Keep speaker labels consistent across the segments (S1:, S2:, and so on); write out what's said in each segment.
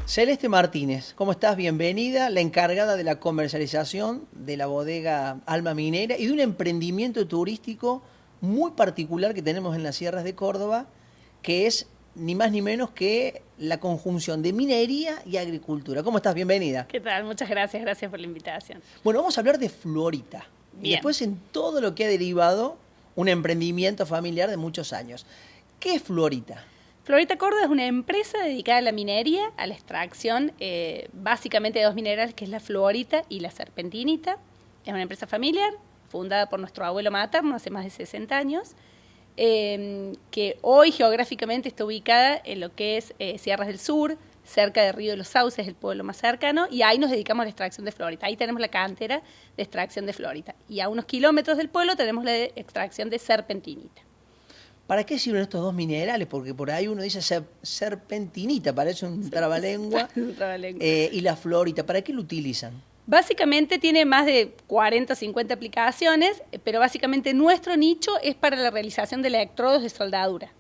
S1: Celeste Martínez, ¿cómo estás? Bienvenida, la encargada de la comercialización de la bodega Alma Minera y de un emprendimiento turístico muy particular que tenemos en las sierras de Córdoba, que es ni más ni menos que la conjunción de minería y agricultura. ¿Cómo estás? Bienvenida.
S2: ¿Qué tal? Muchas gracias, gracias por la invitación.
S1: Bueno, vamos a hablar de Florita.
S2: Bien.
S1: Y después en todo lo que ha derivado un emprendimiento familiar de muchos años. ¿Qué es Florita?
S2: Florita Córdoba es una empresa dedicada a la minería, a la extracción, básicamente de dos minerales, que es la fluorita y la serpentinita. Es una empresa familiar, fundada por nuestro abuelo materno hace más de 60 años, que hoy geográficamente está ubicada en lo que es Sierras del Sur, cerca de Río de los Sauces, el pueblo más cercano, y ahí nos dedicamos a la extracción de fluorita. Ahí tenemos la cantera de extracción de fluorita. Y a unos kilómetros del pueblo tenemos la extracción de serpentinita.
S1: ¿Para qué sirven estos dos minerales? Porque por ahí uno dice serpentinita, parece un trabalengua. Y la florita, ¿para qué lo utilizan?
S2: Básicamente tiene más de 40 o 50 aplicaciones, pero básicamente nuestro nicho es para la realización de electrodos de soldadura.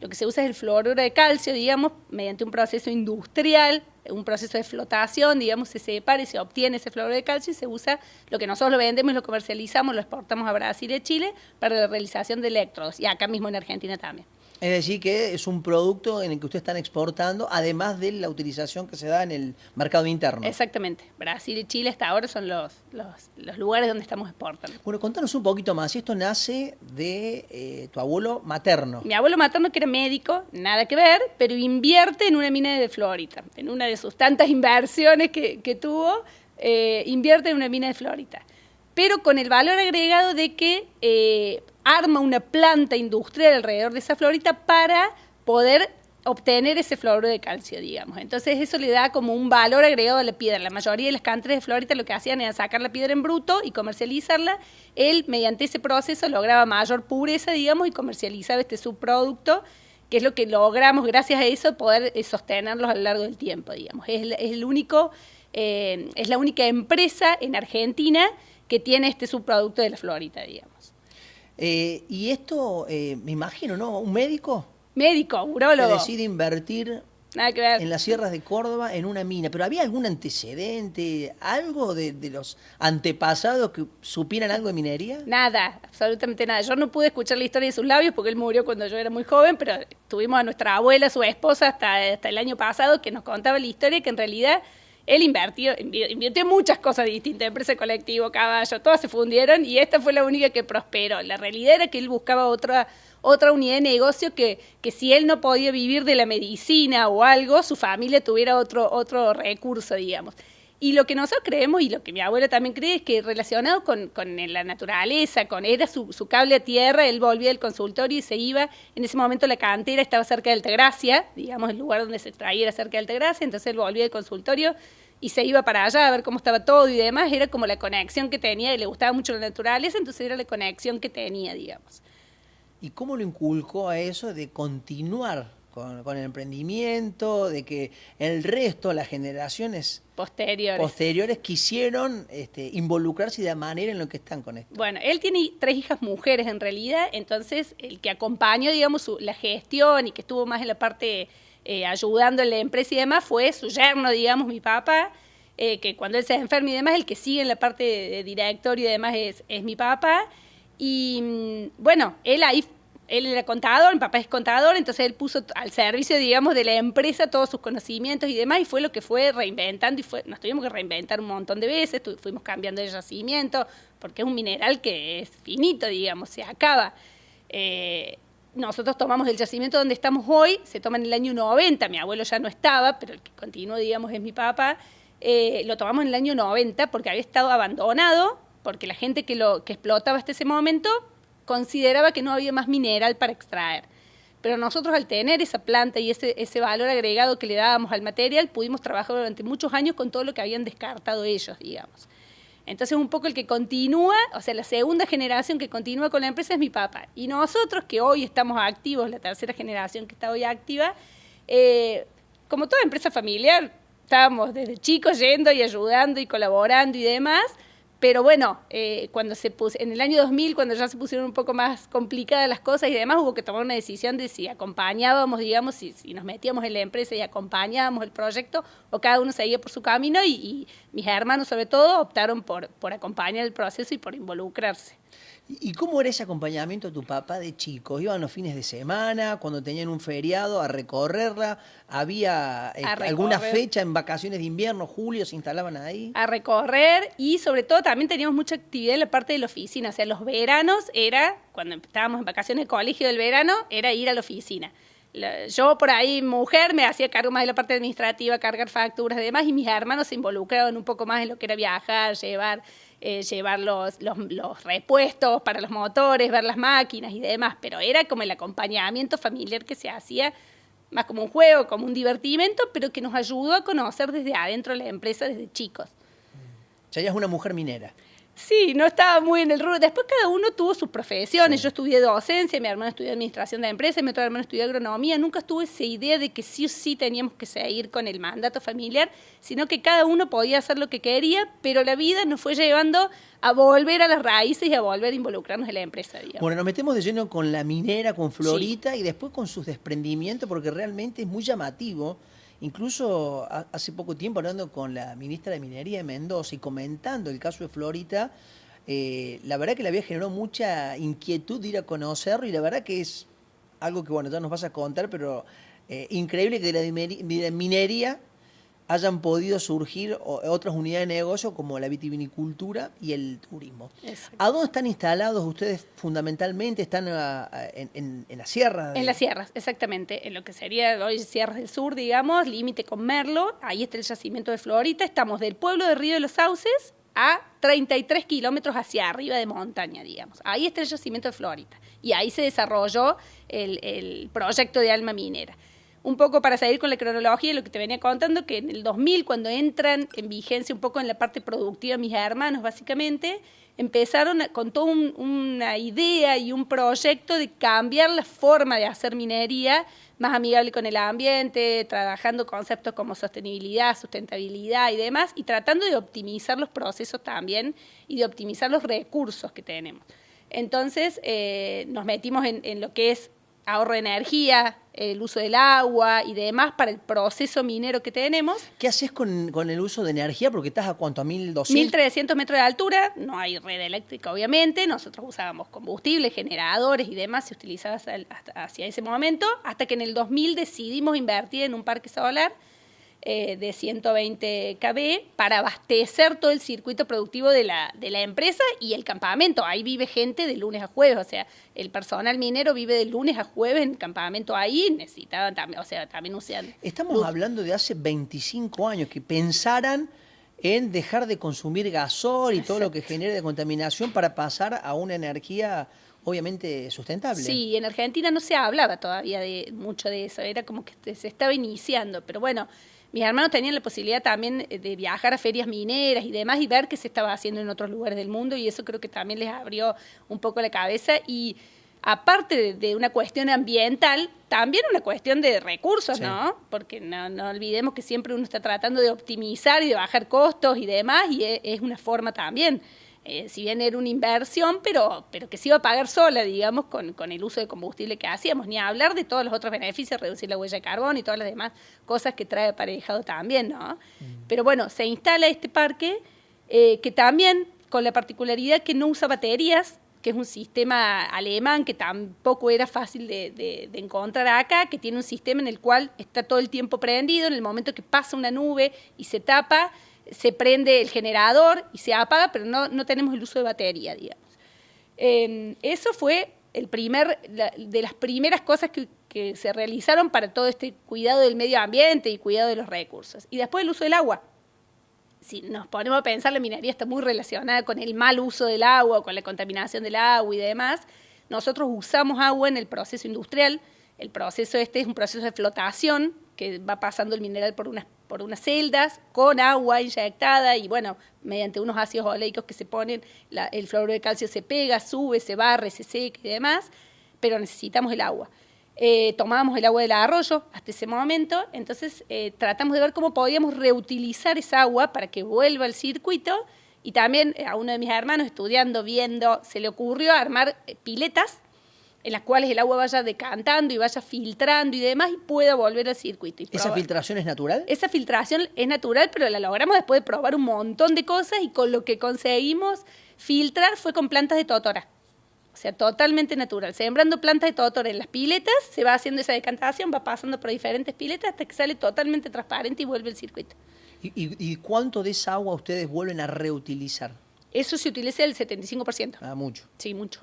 S2: Lo que se usa es el fluoruro de calcio, digamos, mediante un proceso industrial, un proceso de flotación, digamos, se separa y se obtiene ese fluoruro de calcio y se usa, lo que nosotros lo vendemos, lo comercializamos, lo exportamos a Brasil y Chile para la realización de electrodos, y acá mismo en Argentina también.
S1: Es decir, que es un producto en el que ustedes están exportando, además de la utilización que se da en el mercado interno.
S2: Exactamente. Brasil y Chile hasta ahora son los lugares donde estamos exportando.
S1: Bueno, contanos un poquito más. Esto nace de tu abuelo materno.
S2: Mi abuelo materno, que era médico, nada que ver, pero invierte en una mina de fluorita. En una de sus tantas inversiones que tuvo, invierte en una mina de fluorita. Pero con el valor agregado de que arma una planta industrial alrededor de esa fluorita para poder obtener ese fluoruro de calcio, digamos. Entonces eso le da como un valor agregado a la piedra. La mayoría de las canteras de fluorita lo que hacían era sacar la piedra en bruto y comercializarla. Él, mediante ese proceso, lograba mayor pureza, digamos, y comercializaba este subproducto, que es lo que logramos, gracias a eso, poder sostenerlos a lo largo del tiempo, digamos. Es la única empresa en Argentina que tiene este subproducto de la fluorita, digamos.
S1: Y esto, me imagino, ¿no? ¿Un médico?
S2: Médico, urólogo.
S1: Que decide invertir
S2: Nada que ver.
S1: en las sierras de Córdoba en una mina. ¿Pero había algún antecedente, algo de los antepasados que supieran algo de minería?
S2: Nada, absolutamente nada. Yo no pude escuchar la historia de sus labios porque él murió cuando yo era muy joven, pero tuvimos a nuestra abuela, su esposa, hasta el año pasado, que nos contaba la historia, que en realidad él invirtió en muchas cosas distintas, empresa, colectivo, caballo, todas se fundieron y esta fue la única que prosperó. La realidad era que él buscaba otra unidad de negocio que si él no podía vivir de la medicina o algo, su familia tuviera otro recurso, digamos. Y lo que nosotros creemos, y lo que mi abuela también cree, es que relacionado con la naturaleza, era su cable a tierra, él volvía del consultorio y se iba. En ese momento la cantera estaba cerca de Altagracia, digamos, el lugar donde se extraía era cerca de Altagracia, entonces él volvía del consultorio y se iba para allá a ver cómo estaba todo y demás. Era como la conexión que tenía, y le gustaba mucho la naturaleza, entonces era la conexión que tenía, digamos.
S1: ¿Y cómo lo inculcó a eso de continuar con el emprendimiento, de que el resto, las generaciones posteriores quisieron involucrarse de la manera en lo que están con esto?
S2: Bueno, él tiene 3 hijas mujeres en realidad, entonces el que acompañó, digamos, la gestión y que estuvo más en la parte ayudando en la empresa y demás fue su yerno, digamos, mi papá, que cuando él se enferma y demás, el que sigue en la parte de directorio y demás es mi papá. Y bueno, él era contador, mi papá es contador, entonces él puso al servicio, digamos, de la empresa todos sus conocimientos y demás, y fue lo que fue reinventando, nos tuvimos que reinventar un montón de veces, fuimos cambiando el yacimiento, porque es un mineral que es finito, digamos, se acaba. Nosotros tomamos el yacimiento donde estamos hoy, se toma en el año 90, mi abuelo ya no estaba, pero el que continuó, digamos, es mi papá, lo tomamos en el año 90 porque había estado abandonado, porque la gente que explotaba hasta ese momento consideraba que no había más mineral para extraer. Pero nosotros, al tener esa planta y ese valor agregado que le dábamos al material, pudimos trabajar durante muchos años con todo lo que habían descartado ellos, digamos. Entonces, un poco el que continúa, o sea, la segunda generación que continúa con la empresa es mi papá. Y nosotros, que hoy estamos activos, la tercera generación que está hoy activa, como toda empresa familiar, estábamos desde chicos yendo y ayudando y colaborando y demás, Pero bueno, cuando en el año 2000, cuando ya se pusieron un poco más complicadas las cosas y demás, hubo que tomar una decisión de si acompañábamos, digamos, si nos metíamos en la empresa y acompañábamos el proyecto, o cada uno seguía por su camino, y mis hermanos sobre todo optaron por acompañar el proceso y por involucrarse.
S1: ¿Y cómo era ese acompañamiento a tu papá de chicos? ¿Iban los fines de semana, cuando tenían un feriado, a recorrerla? ¿Había alguna fecha en vacaciones de invierno, julio, se instalaban ahí?
S2: A recorrer, y sobre todo también teníamos mucha actividad en la parte de la oficina. O sea, los veranos era, cuando estábamos en vacaciones de colegio del verano, era ir a la oficina. Yo por ahí, mujer, me hacía cargo más de la parte administrativa, cargar facturas y demás, y mis hermanos se involucraban un poco más en lo que era viajar, llevar los repuestos para los motores, ver las máquinas y demás, pero era como el acompañamiento familiar que se hacía más como un juego, como un divertimento, pero que nos ayudó a conocer desde adentro la empresa desde chicos.
S1: O sea, ella es una mujer minera.
S2: Sí, no estaba muy en el rubro. Después cada uno tuvo sus profesiones. Sí. Yo estudié docencia, mi hermano estudió administración de empresas, mi otro hermano estudió agronomía. Nunca estuve esa idea de que sí o sí teníamos que seguir con el mandato familiar, sino que cada uno podía hacer lo que quería, pero la vida nos fue llevando a volver a las raíces y a volver a involucrarnos en la empresa, digamos.
S1: Bueno, nos metemos de lleno con la minera, con Florita, sí, y después con sus desprendimientos, porque realmente es muy llamativo. Incluso hace poco tiempo, hablando con la ministra de Minería de Mendoza y comentando el caso de Florita, la verdad que le había generado mucha inquietud de ir a conocerlo, y la verdad que es algo que, bueno, ya nos vas a contar, pero increíble que de la minería hayan podido surgir otras unidades de negocio como la vitivinicultura y el turismo. Exacto. ¿A dónde están instalados ustedes fundamentalmente? ¿Están en las sierras?
S2: En las sierras, exactamente. En lo que sería hoy Sierras del Sur, digamos, límite con Merlo. Ahí está el yacimiento de Florita. Estamos del pueblo de Río de los Sauces a 33 kilómetros hacia arriba de montaña, digamos. Ahí está el yacimiento de Florita. Y ahí se desarrolló el proyecto de Alma Minera. Un poco para seguir con la cronología de lo que te venía contando, que en el 2000, cuando entran en vigencia un poco en la parte productiva mis hermanos, básicamente, empezaron con toda una idea y un proyecto de cambiar la forma de hacer minería más amigable con el ambiente, trabajando conceptos como sostenibilidad, sustentabilidad y demás, y tratando de optimizar los procesos también y de optimizar los recursos que tenemos. Entonces, nos metimos en lo que es ahorro de energía, el uso del agua y demás para el proceso minero que tenemos.
S1: ¿Qué haces con el uso de energía? Porque estás a ¿cuánto? ¿A 1.200?
S2: 1.300 metros de altura, no hay red eléctrica obviamente, nosotros usábamos combustible, generadores y demás, se utilizaba hacia ese momento, hasta que en el 2000 decidimos invertir en un parque solar de 120 kV para abastecer todo el circuito productivo de la empresa y el campamento. Ahí vive gente de lunes a jueves, o sea, el personal minero vive de lunes a jueves en el campamento ahí, necesitaban también, o sea, también usan.
S1: Estamos hablando de hace 25 años, que pensaran en dejar de consumir gasol y Exacto. Todo lo que genere de contaminación para pasar a una energía obviamente sustentable.
S2: Sí, en Argentina no se hablaba todavía mucho de eso, era como que se estaba iniciando, pero bueno, mis hermanos tenían la posibilidad también de viajar a ferias mineras y demás y ver qué se estaba haciendo en otros lugares del mundo, y eso creo que también les abrió un poco la cabeza. Y aparte de una cuestión ambiental, también una cuestión de recursos, sí. ¿No? Porque no olvidemos que siempre uno está tratando de optimizar y de bajar costos y demás, y es una forma también. Si bien era una inversión, pero que se iba a pagar sola, digamos, con el uso de combustible que hacíamos, ni a hablar de todos los otros beneficios, reducir la huella de carbono y todas las demás cosas que trae aparejado también, ¿no? Pero bueno, se instala este parque que también, con la particularidad que no usa baterías, que es un sistema alemán que tampoco era fácil de encontrar acá, que tiene un sistema en el cual está todo el tiempo prendido, en el momento que pasa una nube y se tapa, se prende el generador y se apaga, pero no tenemos el uso de batería, digamos. Eso fue de las primeras cosas que se realizaron para todo este cuidado del medio ambiente y cuidado de los recursos. Y después el uso del agua. Si nos ponemos a pensar, la minería está muy relacionada con el mal uso del agua, con la contaminación del agua y demás. Nosotros usamos agua en el proceso industrial. El proceso es un proceso de flotación, que va pasando el mineral por unas celdas con agua inyectada y, bueno, mediante unos ácidos oleicos que se ponen, el fluoruro de calcio se pega, sube, se barre, se seca y demás, pero necesitamos el agua. Tomábamos el agua del arroyo hasta ese momento, entonces tratamos de ver cómo podíamos reutilizar esa agua para que vuelva al circuito Y también a uno de mis hermanos, estudiando, viendo, se le ocurrió armar piletas en las cuales el agua vaya decantando y vaya filtrando y demás y pueda volver al circuito.
S1: ¿Esa filtración es natural?
S2: Esa filtración es natural, pero la logramos después de probar un montón de cosas y con lo que conseguimos filtrar fue con plantas de totora. O sea, totalmente natural. Sembrando plantas de totora en las piletas, se va haciendo esa decantación, va pasando por diferentes piletas hasta que sale totalmente transparente y vuelve al circuito.
S1: ¿Y cuánto de esa agua ustedes vuelven a reutilizar?
S2: Eso se utiliza el 75%.
S1: Ah, mucho.
S2: Sí, mucho.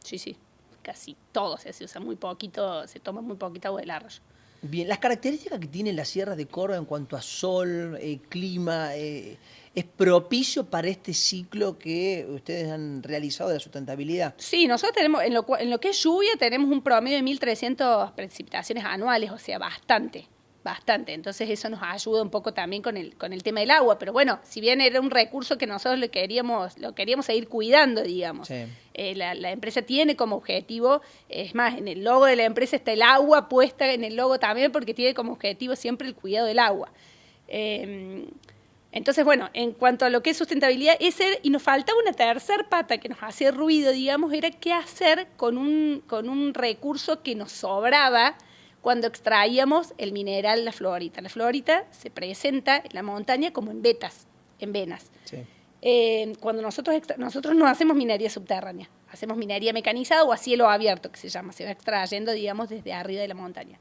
S2: Sí. Casi todo se usa muy poquito, se toma muy poquita agua del arroyo.
S1: Bien, las características que tienen las sierras de Córdoba en cuanto a sol, clima, ¿es propicio para este ciclo que ustedes han realizado de la sustentabilidad?
S2: Sí, nosotros tenemos, en lo que es lluvia, tenemos un promedio de 1.300 precipitaciones anuales, o sea, bastante. Entonces eso nos ayuda un poco también con el tema del agua, pero bueno, si bien era un recurso que nosotros lo queríamos seguir cuidando, digamos.
S1: Sí.
S2: La empresa tiene como objetivo, es más, en el logo de la empresa está el agua puesta en el logo también porque tiene como objetivo siempre el cuidado del agua. Entonces, bueno, en cuanto a lo que es sustentabilidad, y nos faltaba una tercer pata que nos hacía ruido, digamos, era qué hacer con un recurso que nos sobraba cuando extraíamos el mineral, la fluorita. La fluorita se presenta en la montaña como en venas.
S1: Sí.
S2: Cuando nosotros no hacemos minería subterránea, hacemos minería mecanizada o a cielo abierto, que se llama, se va extrayendo, digamos, desde arriba de la montaña.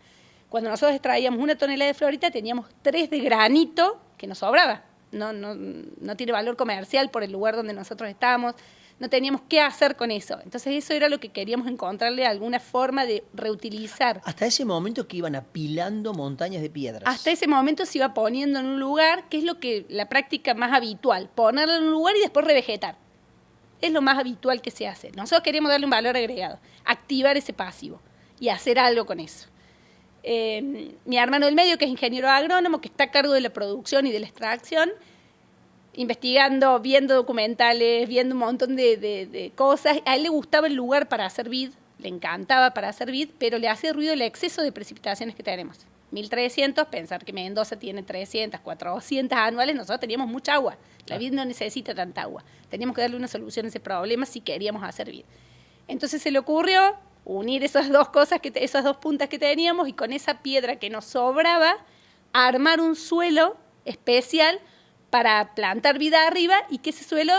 S2: Cuando nosotros extraíamos 1 tonelada de fluorita, teníamos 3 de granito que nos sobraba. No tiene valor comercial por el lugar donde nosotros estábamos. No teníamos qué hacer con eso. Entonces eso era lo que queríamos encontrarle alguna forma de reutilizar.
S1: Hasta ese momento que iban apilando montañas de piedras.
S2: Hasta ese momento se iba poniendo en un lugar, que es la práctica más habitual, ponerlo en un lugar y después revegetar. Es lo más habitual que se hace. Nosotros queríamos darle un valor agregado, activar ese pasivo y hacer algo con eso. Mi hermano del medio, que es ingeniero agrónomo, que está a cargo de la producción y de la extracción, investigando, viendo documentales, viendo un montón de cosas. A él le gustaba el lugar para hacer vid, le encantaba para hacer vid, pero le hacía ruido el exceso de precipitaciones que tenemos. 1.300, pensar que Mendoza tiene 300, 400 anuales, nosotros teníamos mucha agua. La vid no necesita tanta agua. Teníamos que darle una solución a ese problema si queríamos hacer vid. Entonces se le ocurrió unir esas dos cosas, esas dos puntas que teníamos y con esa piedra que nos sobraba, armar un suelo especial para plantar vida arriba y que ese suelo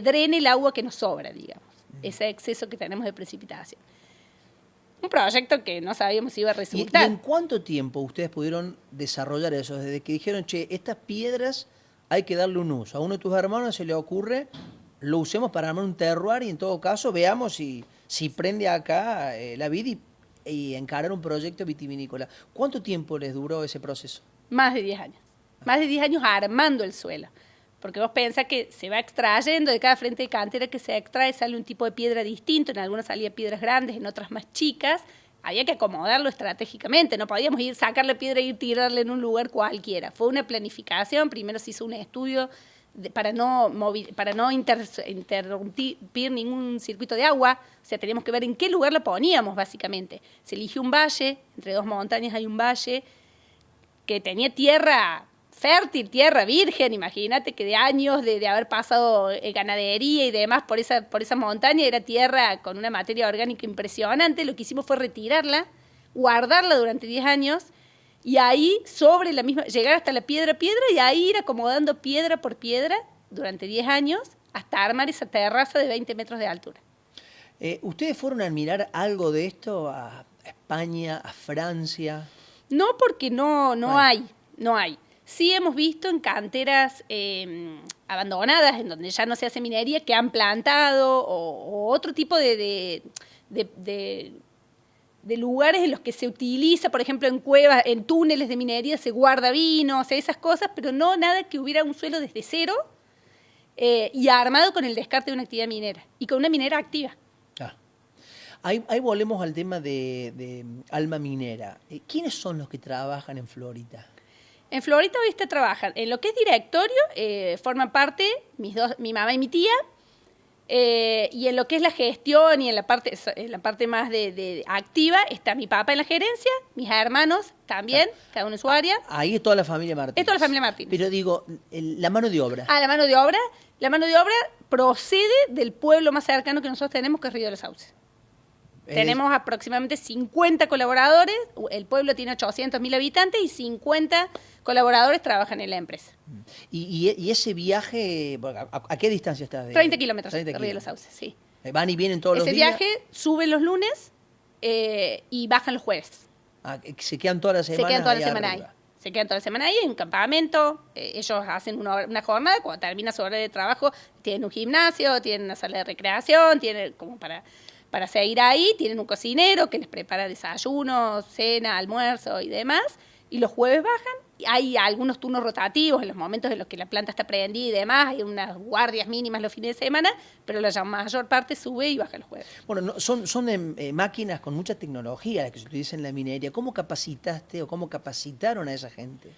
S2: drene el agua que nos sobra, digamos, ese exceso que tenemos de precipitación. Un proyecto que no sabíamos si iba a resultar.
S1: ¿Y en cuánto tiempo ustedes pudieron desarrollar eso? Desde que dijeron, che, estas piedras hay que darle un uso. A uno de tus hermanos se le ocurre, lo usemos para armar un terroir y en todo caso veamos si prende acá la vid y encarar un proyecto vitivinícola. ¿Cuánto tiempo les duró ese proceso?
S2: Más de 10 años. Más de 10 años armando el suelo. Porque vos pensás que se va extrayendo de cada frente de cantera que se extrae, sale un tipo de piedra distinto, en algunas salían piedras grandes, en otras más chicas. Había que acomodarlo estratégicamente, no podíamos sacar la piedra y tirarla en un lugar cualquiera. Fue una planificación, primero se hizo un estudio para no interrumpir ningún circuito de agua, o sea, teníamos que ver en qué lugar la poníamos, básicamente. Se eligió un valle, entre 2 montañas hay un valle que tenía tierra fértil, tierra virgen, imagínate que de años de haber pasado ganadería y demás por esa montaña, era tierra con una materia orgánica impresionante. Lo que hicimos fue retirarla, guardarla durante 10 años y ahí sobre la misma, llegar hasta la piedra y ahí ir acomodando piedra por piedra durante 10 años hasta armar esa terraza de 20 metros de altura.
S1: ¿Ustedes fueron a admirar algo de esto a España, a Francia?
S2: No, porque no hay. Sí hemos visto en canteras abandonadas, en donde ya no se hace minería, que han plantado, o otro tipo de lugares en los que se utiliza, por ejemplo, en cuevas, en túneles de minería se guarda vino, o sea, esas cosas, pero no nada que hubiera un suelo desde cero y armado con el descarte de una actividad minera, y con una minera activa.
S1: Ahí volvemos al tema de Alma Minera. ¿Quiénes son los que trabajan en Florita?
S2: En Florita hoy trabajan. En lo que es directorio forman parte mi mamá y mi tía. Y en lo que es la gestión y en la parte más de activa, está mi papá en la gerencia, mis hermanos también, cada uno en su área.
S1: Ahí es toda la familia Martínez.
S2: Es toda la familia Martínez.
S1: Pero digo, la mano de obra.
S2: La mano de obra. La mano de obra procede del pueblo más cercano que nosotros tenemos, que es Río de los Sauces. Tenemos aproximadamente 50 colaboradores, el pueblo tiene 800.000 habitantes y 50 colaboradores trabajan en la empresa.
S1: ¿Y ese viaje, a qué distancia está?
S2: 30 kilómetros de Río de los Sauces, sí.
S1: ¿Van y vienen todos los días?
S2: Ese viaje suben los lunes y bajan los jueves.
S1: ¿Se quedan toda la semana?
S2: Se quedan toda la semana ahí. Se quedan toda la semana ahí en un campamento. Ellos hacen una jornada, cuando termina su hora de trabajo, tienen un gimnasio, tienen una sala de recreación, tienen como para seguir ahí, tienen un cocinero que les prepara desayuno, cena, almuerzo y demás, y los jueves bajan. Hay algunos turnos rotativos en los momentos en los que la planta está prendida y demás, hay unas guardias mínimas los fines de semana, pero la mayor parte sube y baja los jueves.
S1: Bueno, son máquinas con mucha tecnología las que se utilizan en la minería. ¿Cómo capacitaste o cómo capacitaron a esa gente?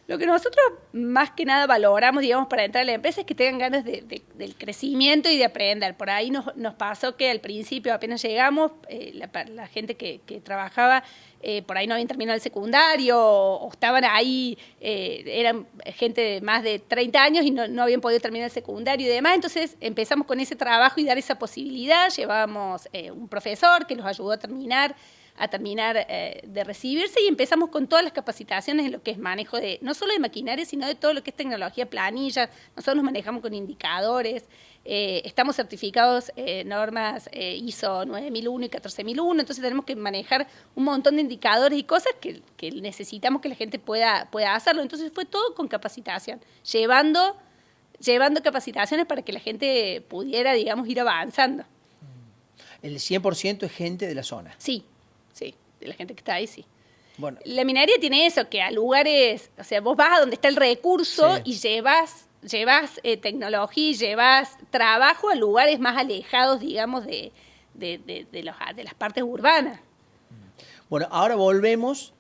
S2: Lo que nosotros más que nada valoramos, digamos, para entrar a la empresa es que tengan ganas del crecimiento y de aprender. Por ahí nos pasó que al principio, apenas llegamos, la gente que trabajaba, por ahí no habían terminado el secundario o estaban ahí, eran gente de más de 30 años y no habían podido terminar el secundario y demás. Entonces empezamos con ese trabajo y dar esa posibilidad. Llevábamos un profesor que los ayudó a terminar de recibirse y empezamos con todas las capacitaciones en lo que es manejo de, no solo de maquinaria, sino de todo lo que es tecnología, planillas. Nosotros nos manejamos con indicadores, estamos certificados normas ISO 9001 y 14001, entonces tenemos que manejar un montón de indicadores y cosas que necesitamos que la gente pueda hacerlo. Entonces fue todo con capacitación, llevando capacitaciones para que la gente pudiera, digamos, ir avanzando.
S1: ¿El 100% es gente de la zona?
S2: Sí, de la gente que está ahí, sí.
S1: Bueno.
S2: La minería tiene eso, que a lugares, o sea, vos vas a donde está el recurso y llevas tecnología y llevas trabajo a lugares más alejados, digamos, de las partes urbanas.
S1: Bueno, ahora volvemos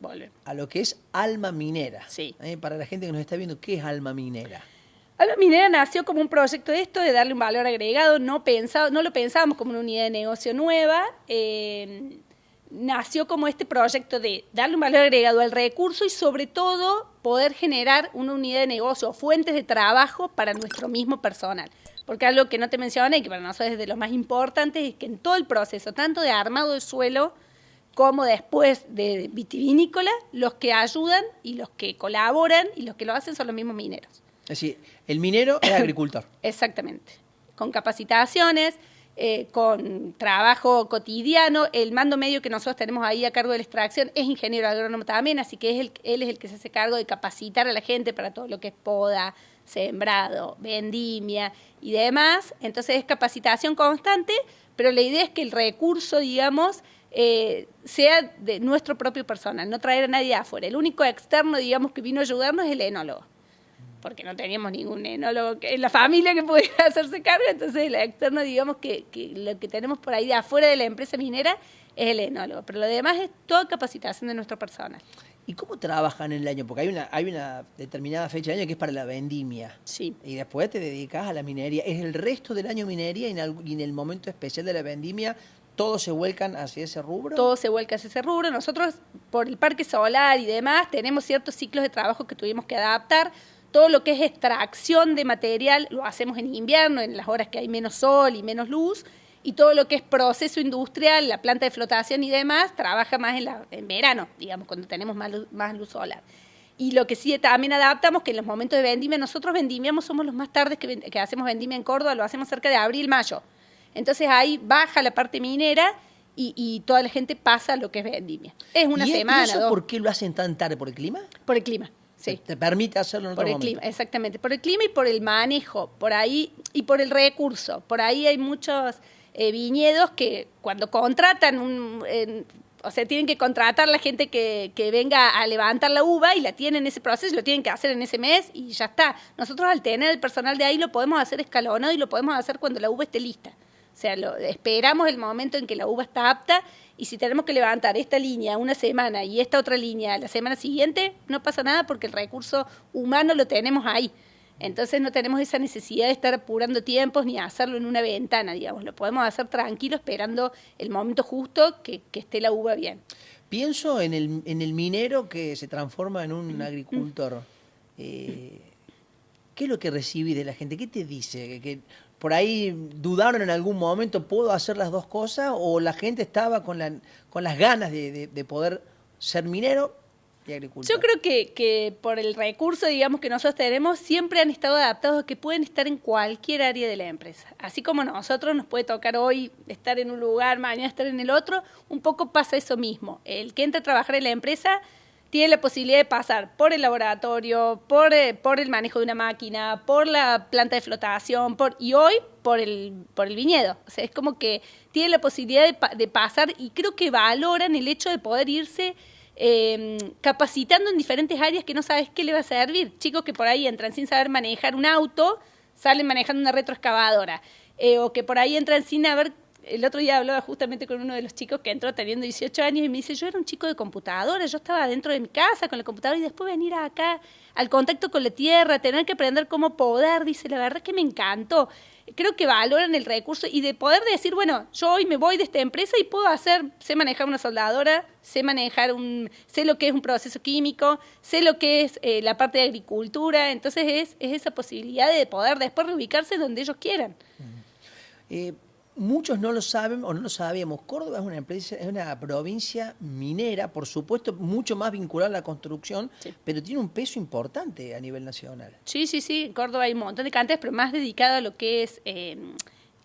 S1: a lo que es Alma Minera.
S2: Sí.
S1: Para la gente que nos está viendo, ¿qué es Alma Minera?
S2: Alma Minera nació como un proyecto de darle un valor agregado, no lo pensábamos como una unidad de negocio nueva, nació como este proyecto de darle un valor agregado al recurso y sobre todo poder generar una unidad de negocio o fuentes de trabajo para nuestro mismo personal. Porque algo que no te mencioné y que para nosotros es de lo más importante es que en todo el proceso, tanto de armado de suelo como después de vitivinícola, los que ayudan y los que colaboran y los que lo hacen son los mismos mineros.
S1: Es decir, el minero es agricultor.
S2: Exactamente. Con capacitaciones, con trabajo cotidiano. El mando medio que nosotros tenemos ahí a cargo de la extracción es ingeniero agrónomo también, así que él es el que se hace cargo de capacitar a la gente para todo lo que es poda, sembrado, vendimia y demás. Entonces es capacitación constante, pero la idea es que el recurso, digamos, sea de nuestro propio personal, no traer a nadie afuera. El único externo, digamos, que vino a ayudarnos es el enólogo, porque no teníamos ningún enólogo en la familia que pudiera hacerse cargo, entonces el externo, digamos, que lo que tenemos por ahí de afuera de la empresa minera es el enólogo, pero lo demás es toda capacitación de nuestro personal.
S1: ¿Y cómo trabajan en el año? Porque hay una determinada fecha de año que es para la vendimia.
S2: Sí.
S1: Y después te dedicas a la minería. ¿Es el resto del año minería y en el momento especial de la vendimia todos se vuelcan hacia ese rubro?
S2: Todo se vuelca hacia ese rubro. Nosotros, por el parque solar y demás, tenemos ciertos ciclos de trabajo que tuvimos que adaptar. Todo lo que es extracción de material lo hacemos en invierno, en las horas que hay menos sol y menos luz, y todo lo que es proceso industrial, la planta de flotación y demás, trabaja más en verano, digamos, cuando tenemos más luz solar. Y lo que sí también adaptamos, que en los momentos de vendimia, nosotros vendimiamos, somos los más tardes que hacemos vendimia en Córdoba, lo hacemos cerca de abril, mayo. Entonces ahí baja la parte minera y toda la gente pasa a lo que es vendimia. Es una semana,
S1: ¿Y eso
S2: dos.
S1: por qué lo hacen tan tarde? ¿Por el clima?
S2: Por el clima. Sí.
S1: Te permite hacerlo en otro momento.
S2: Por el clima, exactamente. Por el clima y por el manejo, por ahí, y por el recurso. Por ahí hay muchos viñedos que cuando contratan, o sea, tienen que contratar la gente que venga a levantar la uva y la tienen en ese proceso, lo tienen que hacer en ese mes y ya está. Nosotros al tener el personal de ahí lo podemos hacer escalonado y lo podemos hacer cuando la uva esté lista. O sea, esperamos el momento en que la uva está apta y si tenemos que levantar esta línea una semana y esta otra línea la semana siguiente, no pasa nada porque el recurso humano lo tenemos ahí. Entonces no tenemos esa necesidad de estar apurando tiempos ni hacerlo en una ventana, digamos. Lo podemos hacer tranquilo, esperando el momento justo que esté la uva bien.
S1: Pienso en el minero que se transforma en un agricultor. ¿Qué es lo que recibís de la gente? ¿Qué te dice? ¿Que por ahí dudaron en algún momento, ¿puedo hacer las dos cosas? ¿O la gente estaba con las ganas de poder ser minero y agricultor?
S2: Yo creo que por el recurso, digamos, que nosotros tenemos, siempre han estado adaptados a que pueden estar en cualquier área de la empresa. Así como nosotros nos puede tocar hoy estar en un lugar, mañana estar en el otro, un poco pasa eso mismo. El que entra a trabajar en la empresa tiene la posibilidad de pasar por el laboratorio, por el manejo de una máquina, por la planta de flotación, y hoy por el viñedo. O sea, es como que tiene la posibilidad de pasar, y creo que valoran el hecho de poder irse capacitando en diferentes áreas que no sabes qué le va a servir. Chicos que por ahí entran sin saber manejar un auto, salen manejando una retroexcavadora, o que por ahí entran sin haber... El otro día hablaba justamente con uno de los chicos que entró teniendo 18 años y me dice, yo era un chico de computadora, yo estaba dentro de mi casa con la computadora y después venir acá al contacto con la tierra, tener que aprender cómo podar, dice, la verdad que me encantó. Creo que valoran el recurso y de poder decir, bueno, yo hoy me voy de esta empresa y puedo sé manejar una soldadora, sé lo que es un proceso químico, sé lo que es la parte de agricultura, entonces es esa posibilidad de poder después reubicarse donde ellos quieran.
S1: Muchos no lo saben o no lo sabíamos. Córdoba es una provincia minera, por supuesto, mucho más vinculada a la construcción, sí, pero tiene un peso importante a nivel nacional.
S2: Sí. En Córdoba hay un montón de cantidades, pero más dedicado a lo que es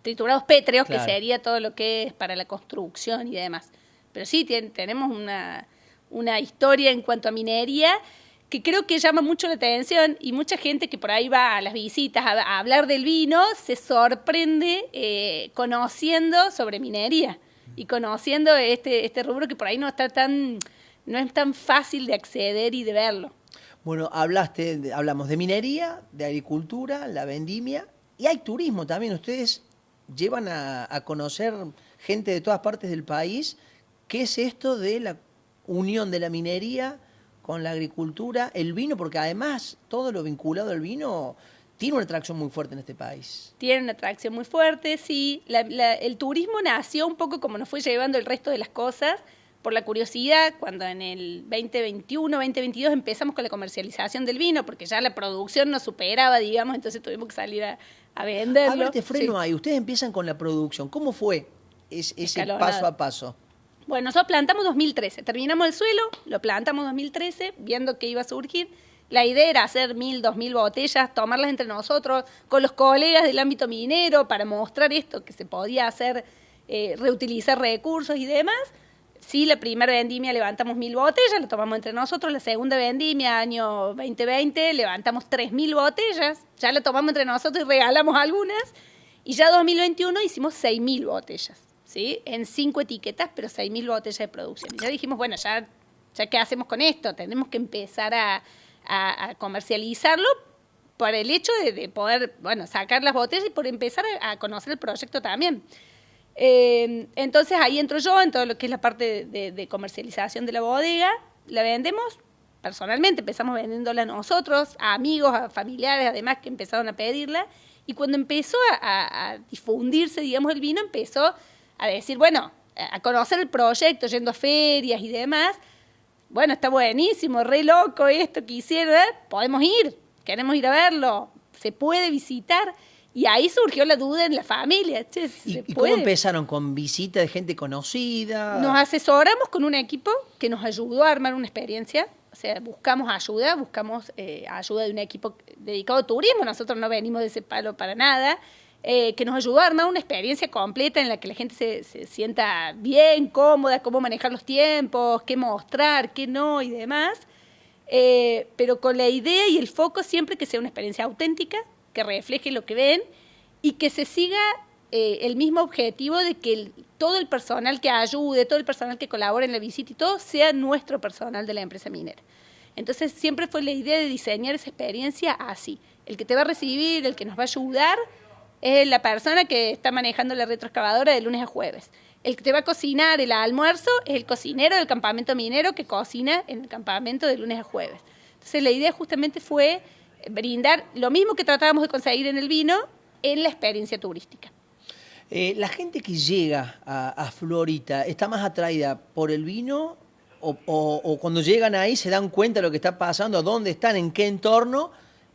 S2: triturados pétreos, claro, que sería todo lo que es para la construcción y demás. Pero sí, tenemos una historia en cuanto a minería que creo que llama mucho la atención, y mucha gente que por ahí va a las visitas a hablar del vino se sorprende conociendo sobre minería y conociendo este rubro que por ahí no es tan fácil de acceder y de verlo.
S1: Bueno, hablamos de minería, de agricultura, la vendimia, y hay turismo también. Ustedes llevan a conocer gente de todas partes del país. ¿Qué es esto de la unión de la minería con la agricultura, el vino? Porque además todo lo vinculado al vino tiene una atracción muy fuerte en este país.
S2: Tiene una atracción muy fuerte, sí. El turismo nació un poco como nos fue llevando el resto de las cosas, por la curiosidad, cuando en el 2021, 2022 empezamos con la comercialización del vino, porque ya la producción nos superaba, digamos, entonces tuvimos que salir a venderlo.
S1: A ver, te freno ahí. Ustedes empiezan con la producción. ¿Cómo fue ese paso a paso?
S2: Bueno, nosotros plantamos 2013, terminamos el suelo, lo plantamos 2013, viendo que iba a surgir. La idea era hacer 1.000, 2.000 botellas, tomarlas entre nosotros, con los colegas del ámbito minero, para mostrar esto, que se podía hacer, reutilizar recursos y demás. Sí, la primera vendimia levantamos 1.000 botellas, lo tomamos entre nosotros. La segunda vendimia, año 2020, levantamos 3.000 botellas, ya la tomamos entre nosotros y regalamos algunas. Y ya 2021 hicimos 6.000 botellas. ¿Sí? En 5 etiquetas, pero 6.000 botellas de producción. Y ya dijimos, bueno, ya ¿qué hacemos con esto? Tenemos que empezar a comercializarlo por el hecho de poder, bueno, sacar las botellas y por empezar a conocer el proyecto también. Entonces ahí entro yo en todo lo que es la parte de comercialización de la bodega. La vendemos personalmente, empezamos vendiéndola nosotros, a amigos, a familiares, además, que empezaron a pedirla. Y cuando empezó a difundirse, digamos, el vino, empezó a decir, bueno, a conocer el proyecto, yendo a ferias y demás. Bueno, está buenísimo, re loco esto que hicieron, podemos ir, queremos ir a verlo, se puede visitar. Y ahí surgió la duda en la familia. Che,
S1: ¿Y cómo empezaron? ¿Con visita de gente conocida?
S2: Nos asesoramos con un equipo que nos ayudó a armar una experiencia. O sea, buscamos ayuda de un equipo dedicado a turismo. Nosotros no venimos de ese palo para nada. Que nos ayudó a armar una experiencia completa en la que la gente se sienta bien, cómoda, cómo manejar los tiempos, qué mostrar, qué no y demás. Pero con la idea y el foco siempre que sea una experiencia auténtica, que refleje lo que ven y que se siga el mismo objetivo de que todo el personal que ayude, todo el personal que colabore en la visita y todo sea nuestro personal de la empresa minera. Entonces siempre fue la idea de diseñar esa experiencia así. El que te va a recibir, el que nos va a ayudar, es la persona que está manejando la retroexcavadora de lunes a jueves. El que te va a cocinar el almuerzo es el cocinero del campamento minero que cocina en el campamento de lunes a jueves. Entonces la idea justamente fue brindar lo mismo que tratábamos de conseguir en el vino en la experiencia turística.
S1: La gente que llega a Florita, ¿está más atraída por el vino o cuando llegan ahí se dan cuenta de lo que está pasando, dónde están, en qué entorno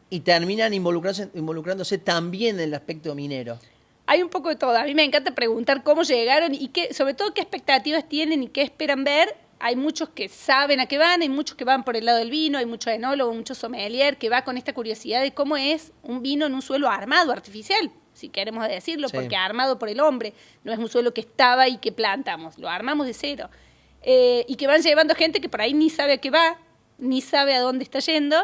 S1: y terminan involucrándose también en el aspecto minero?
S2: Hay un poco de todo. A mí me encanta preguntar cómo llegaron y sobre todo qué expectativas tienen y qué esperan ver. Hay muchos que saben a qué van, hay muchos que van por el lado del vino, hay muchos enólogos, muchos sommelier que va con esta curiosidad de cómo es un vino en un suelo armado, artificial, si queremos decirlo,
S1: Sí.
S2: porque armado por el hombre, no es un suelo que estaba y que plantamos, lo armamos de cero. Y que van llevando gente que por ahí ni sabe a qué va, ni sabe a dónde está yendo,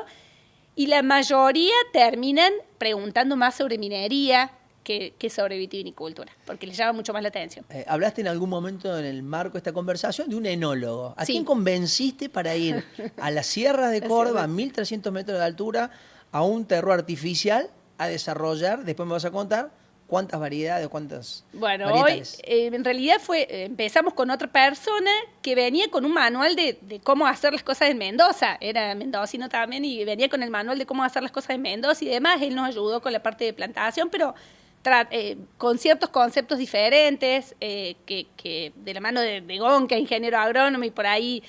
S2: y la mayoría terminan preguntando más sobre minería que sobre vitivinicultura, porque les llama mucho más la atención.
S1: Hablaste en algún momento en el marco de esta conversación de un enólogo. ¿A
S2: Sí.
S1: quién convenciste para ir a las sierras de Córdoba, a 1.300 metros de altura, a un terroir artificial a desarrollar? Después me vas a contar cuántas variedades, cuántas
S2: Bueno,
S1: varietales.
S2: hoy en realidad empezamos con otra persona que venía con un manual de cómo hacer las cosas en Mendoza. Era mendocino también y venía con el manual de cómo hacer las cosas en Mendoza y demás. Él nos ayudó con la parte de plantación, pero con ciertos conceptos diferentes, que de la mano de Gon, que es ingeniero agrónomo y por ahí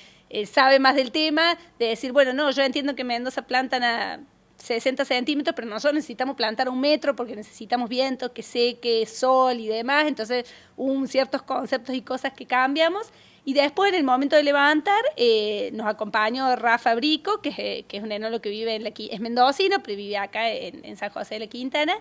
S2: sabe más del tema, de decir, bueno, no, yo entiendo que en Mendoza plantan a 60 centímetros, pero nosotros necesitamos plantar a 1 metro porque necesitamos viento, que seque, sol y demás, entonces ciertos conceptos y cosas que cambiamos. Y después, en el momento de levantar, nos acompañó Rafa Brico, que es un enólogo que vive es mendocino, pero vive acá en San José de la Quintana.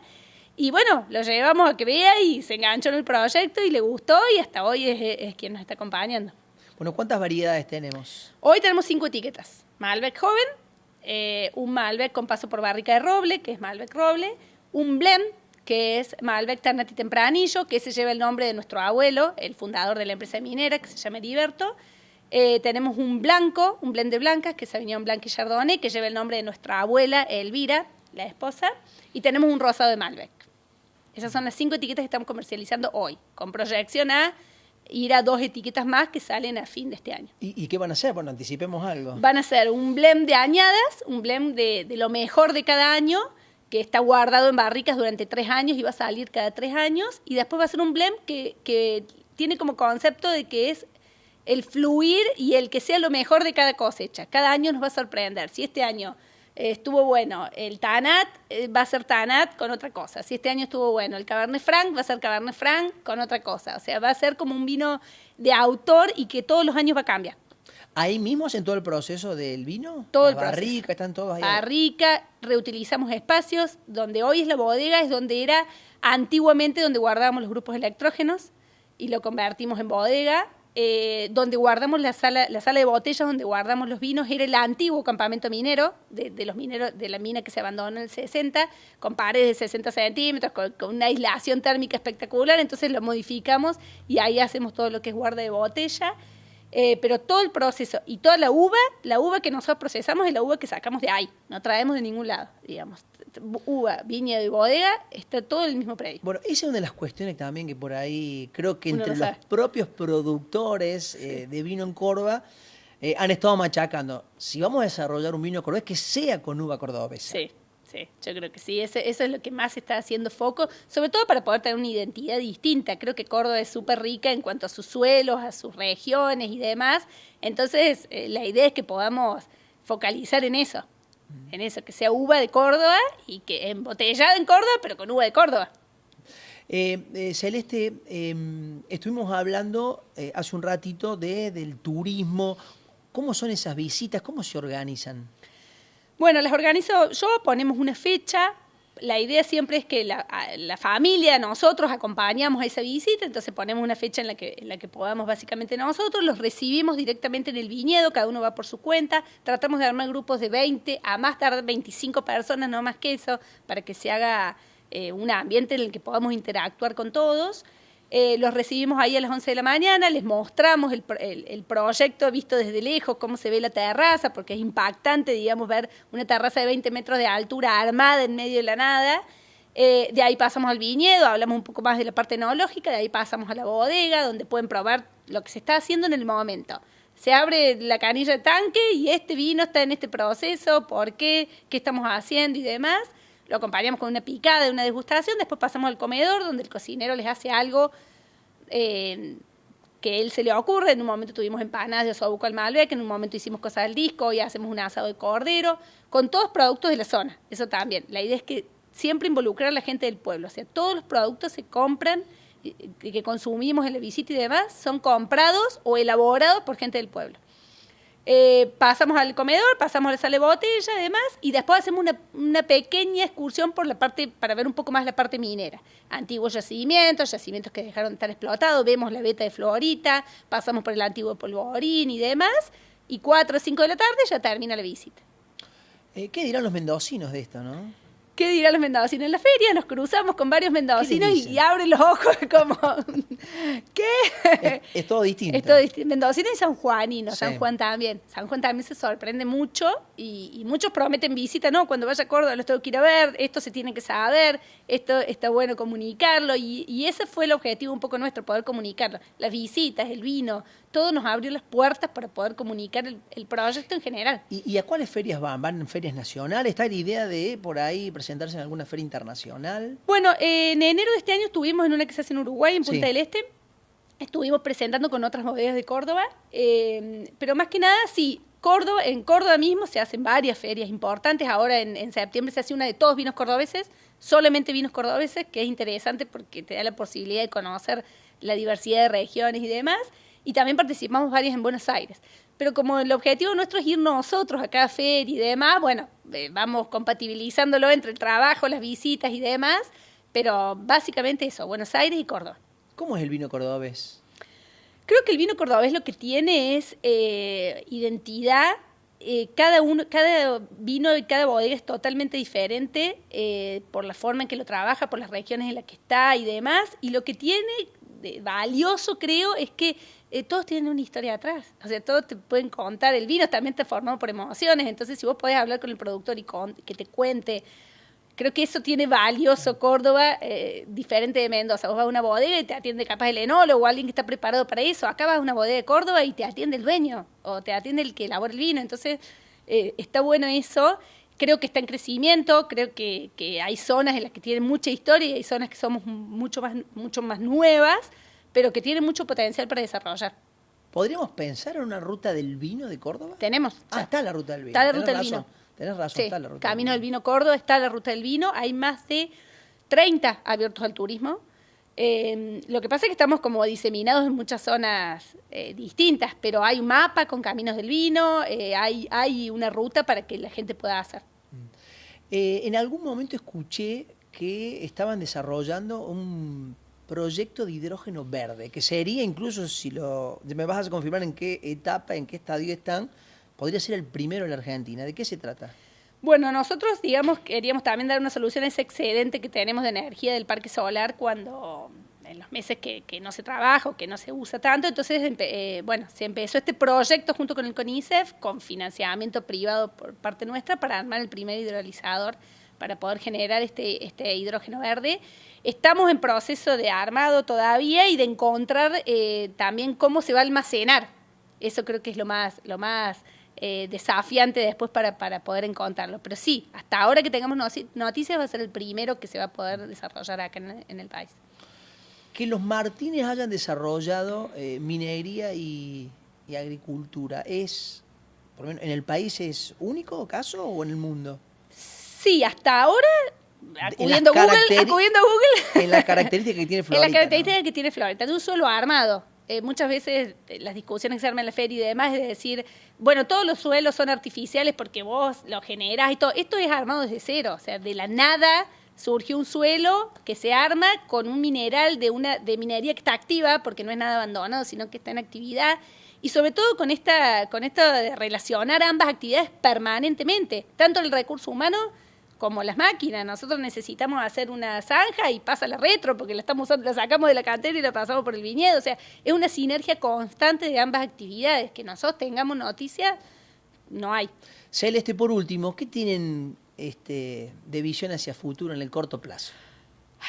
S2: Y bueno, lo llevamos a que vea y se enganchó en el proyecto y le gustó y hasta hoy es quien nos está acompañando.
S1: Bueno, ¿cuántas variedades tenemos?
S2: Hoy tenemos 5 etiquetas. Malbec joven, un Malbec con paso por barrica de roble, que es Malbec roble, un blend, que es Malbec Ternat y Tempranillo, que ese lleva el nombre de nuestro abuelo, el fundador de la empresa minera, que se llama Heriberto. Tenemos un blanco, un blend de blancas, que es Sauvignon Blanc y Chardonnay, que lleva el nombre de nuestra abuela, Elvira, la esposa. Y tenemos un rosado de Malbec. Esas son las 5 etiquetas que estamos comercializando hoy, con proyección a ir a 2 etiquetas más que salen a fin de este año.
S1: ¿Y qué van a hacer? Bueno, anticipemos algo.
S2: Van a ser un blend de añadas, un blend de lo mejor de cada año, que está guardado en barricas durante 3 años y va a salir cada 3 años. Y después va a ser un blend que tiene como concepto de que es el fluir y el que sea lo mejor de cada cosecha. Cada año nos va a sorprender. Si este año estuvo bueno el Tanat, va a ser Tanat con otra cosa. Si este año estuvo bueno el Cabernet Franc, va a ser Cabernet Franc con otra cosa. O sea, va a ser como un vino de autor y que todos los años va a cambiar.
S1: ¿Ahí mismo hacen todo el proceso del vino?
S2: Todo el
S1: Las
S2: proceso.
S1: barricas, están todos ahí.
S2: Barrica, reutilizamos espacios. Donde hoy es la bodega es donde era antiguamente donde guardábamos los grupos electrógenos y lo convertimos en bodega. Donde guardamos la sala de botellas, donde guardamos los vinos, era el antiguo campamento minero, de los mineros de la mina que se abandonó en el 60, con paredes de 60 centímetros, con una aislación térmica espectacular, entonces lo modificamos y ahí hacemos todo lo que es guarda de botella, pero todo el proceso y toda la uva que nosotros procesamos es la uva que sacamos de ahí, no traemos de ningún lado, digamos. Uva, viña y bodega, está todo en el mismo predio.
S1: Bueno, esa es una de las cuestiones también que por ahí creo que
S2: Uno
S1: entre
S2: lo
S1: los
S2: sabe.
S1: propios productores de vino en Córdoba han estado machacando. Si vamos a desarrollar un vino cordobés, que sea con uva cordobesa.
S2: Sí, yo creo que sí. Eso es lo que más está haciendo foco, sobre todo para poder tener una identidad distinta. Creo que Córdoba es súper rica en cuanto a sus suelos, a sus regiones y demás. Entonces, la idea es que podamos focalizar en eso, que sea uva de Córdoba y que embotellada en Córdoba, pero con uva de Córdoba.
S1: Celeste, estuvimos hablando hace un ratito del turismo. ¿Cómo son esas visitas? ¿Cómo se organizan?
S2: Bueno, las organizo yo, ponemos una fecha. La idea siempre es que la familia, nosotros acompañamos a esa visita, entonces ponemos una fecha en la que podamos básicamente nosotros, los recibimos directamente en el viñedo, cada uno va por su cuenta, tratamos de armar grupos de 20, a más tardar 25 personas, no más que eso, para que se haga un ambiente en el que podamos interactuar con todos. Los recibimos ahí a las 11 de la mañana, les mostramos el proyecto visto desde lejos, cómo se ve la terraza, porque es impactante, digamos, ver una terraza de 20 metros de altura armada en medio de la nada. De ahí pasamos al viñedo, hablamos un poco más de la parte enológica, de ahí pasamos a la bodega, donde pueden probar lo que se está haciendo en el momento. se abre la canilla de tanque y este vino está en este proceso, ¿por qué? ¿Qué estamos haciendo y demás? Lo acompañamos con una picada de una degustación, después pasamos al comedor donde el cocinero les hace algo que él se le ocurre. En un momento tuvimos empanadas de osobuco al Malbec, en un momento hicimos cosas al disco, hoy hacemos un asado de cordero, con todos productos de la zona, eso también. La idea es que siempre involucrar a la gente del pueblo, o sea, todos los productos se compran, que consumimos en la visita y demás, son comprados o elaborados por gente del pueblo. Pasamos al comedor, pasamos a la sala de botella y demás, y después hacemos una pequeña excursión por la parte, para ver un poco más la parte minera. Antiguos yacimientos que dejaron de estar explotados, vemos la veta de Florita, pasamos por el antiguo Polvorín y demás, y 4 o 5 de la tarde ya termina la visita.
S1: ¿Qué dirán los mendocinos de esto, no?
S2: ¿Qué dirán los mendocinos? En la feria nos cruzamos con varios mendocinos y abren los ojos como, ¿qué?
S1: Es todo distinto.
S2: Es todo distinto. Mendocinos y sanjuaninos,
S1: Sí.
S2: San Juan también. San Juan también se sorprende mucho y muchos prometen visita, ¿no? Cuando vaya a Córdoba los tengo que ir a ver, esto se tiene que saber, esto está bueno comunicarlo y ese fue el objetivo un poco nuestro, poder comunicarlo. Las visitas, el vino, todo nos abrió las puertas para poder comunicar el proyecto en general.
S1: ¿Y a cuáles ferias van? ¿Van en ferias nacionales? ¿Está la idea de por ahí presentarse en alguna feria internacional?
S2: Bueno, en enero de este año estuvimos en una que se hace en Uruguay, en Punta
S1: Sí.
S2: del Este. Estuvimos presentando con otras bodegas de Córdoba, pero más que nada, sí, en Córdoba mismo se hacen varias ferias importantes. Ahora en septiembre se hace una de todos vinos cordobeses, solamente vinos cordobeses, que es interesante porque te da la posibilidad de conocer la diversidad de regiones y demás. Y también participamos varias en Buenos Aires. Pero como el objetivo nuestro es ir nosotros a cada feria y demás, bueno, vamos compatibilizándolo entre el trabajo, las visitas y demás, pero básicamente eso, Buenos Aires y Córdoba.
S1: ¿Cómo es el vino cordobés?
S2: Creo que el vino cordobés lo que tiene es identidad. Cada vino y cada bodega es totalmente diferente por la forma en que lo trabaja, por las regiones en las que está y demás. Y lo que tiene de valioso, creo, es que todos tienen una historia atrás. O sea, todos te pueden contar. El vino también está formado por emociones. Entonces, si vos podés hablar con el productor y que te cuente, creo que eso tiene valioso Córdoba, diferente de Mendoza. Vos vas a una bodega y te atiende capaz el enólogo o alguien que está preparado para eso. Acá vas a una bodega de Córdoba y te atiende el dueño o te atiende el que elabora el vino. Entonces, está bueno eso. Creo que está en crecimiento, creo que hay zonas en las que tienen mucha historia y hay zonas que somos mucho más nuevas, pero que tienen mucho potencial para desarrollar.
S1: ¿Podríamos pensar en una ruta del vino de Córdoba?
S2: Tenemos.
S1: Está la ruta del vino.
S2: Está la ruta del vino.
S1: Tenés razón,
S2: Sí,
S1: está la ruta
S2: Camino
S1: del
S2: del Vino Córdoba, está la ruta del vino. Hay más de 30 abiertos al turismo. Lo que pasa es que estamos como diseminados en muchas zonas distintas, pero hay un mapa con caminos del vino, hay una ruta para que la gente pueda hacer.
S1: En algún momento escuché que estaban desarrollando un proyecto de hidrógeno verde, que sería incluso, si me vas a confirmar en qué etapa, en qué estadio están, podría ser el primero en la Argentina. ¿De qué se trata?
S2: Bueno, nosotros, digamos, queríamos también dar una solución a ese excedente que tenemos de energía del parque solar cuando en los meses que no se trabaja o que no se usa tanto. Entonces, se empezó este proyecto junto con el CONICET, con financiamiento privado por parte nuestra, para armar el primer hidrolizador para poder generar este hidrógeno verde. Estamos en proceso de armado todavía y de encontrar también cómo se va a almacenar. Eso creo que es lo más desafiante después para poder encontrarlo. Pero sí, hasta ahora que tengamos noticias va a ser el primero que se va a poder desarrollar acá en el país.
S1: Que los Martínez hayan desarrollado minería y agricultura, por lo menos, ¿en el país es único caso o en el mundo?
S2: Sí, hasta ahora, acudiendo a Google,
S1: en las características que tiene Florita.
S2: En las características que tiene Florita, de un suelo armado. Muchas veces las discusiones que se arman en la feria y demás es de decir, bueno, todos los suelos son artificiales porque vos lo generás y todo. Esto es armado desde cero, o sea, de la nada surgió un suelo que se arma con un mineral de minería que está activa, porque no es nada abandonado, sino que está en actividad. Y sobre todo con esto de relacionar ambas actividades permanentemente, tanto el recurso humano como las máquinas. Nosotros necesitamos hacer una zanja y pasa la retro, porque la estamos usando, la sacamos de la cantera y la pasamos por el viñedo. O sea, es una sinergia constante de ambas actividades. Que nosotros tengamos noticias, no hay.
S1: Celeste, por último, ¿qué tienen de visión hacia futuro en el corto plazo?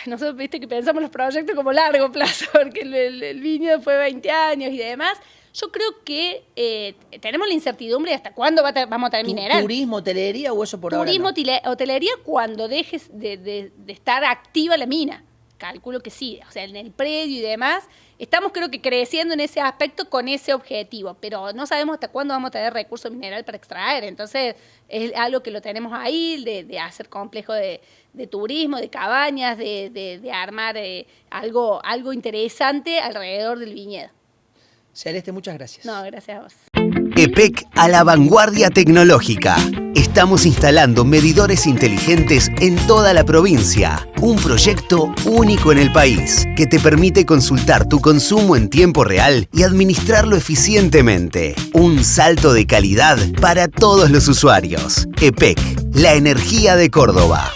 S2: Nosotros, viste, que pensamos los proyectos como largo plazo, porque el viñedo fue 20 años y demás. Yo creo que tenemos la incertidumbre de hasta cuándo vamos a tener mineral.
S1: ¿Turismo, hotelería o eso por
S2: Turismo,
S1: ahora no?
S2: hotelería cuando dejes de estar activa la mina. Calculo que sí, o sea, en el predio y demás. Estamos creo que creciendo en ese aspecto con ese objetivo, pero no sabemos hasta cuándo vamos a tener recurso mineral para extraer. Entonces, es algo que lo tenemos ahí, de hacer complejo de turismo, de cabañas, de armar algo interesante alrededor del viñedo.
S1: Celeste, muchas gracias.
S2: No, gracias a vos.
S3: EPEC a la vanguardia tecnológica. Estamos instalando medidores inteligentes en toda la provincia. Un proyecto único en el país que te permite consultar tu consumo en tiempo real y administrarlo eficientemente. Un salto de calidad para todos los usuarios. EPEC, la energía de Córdoba.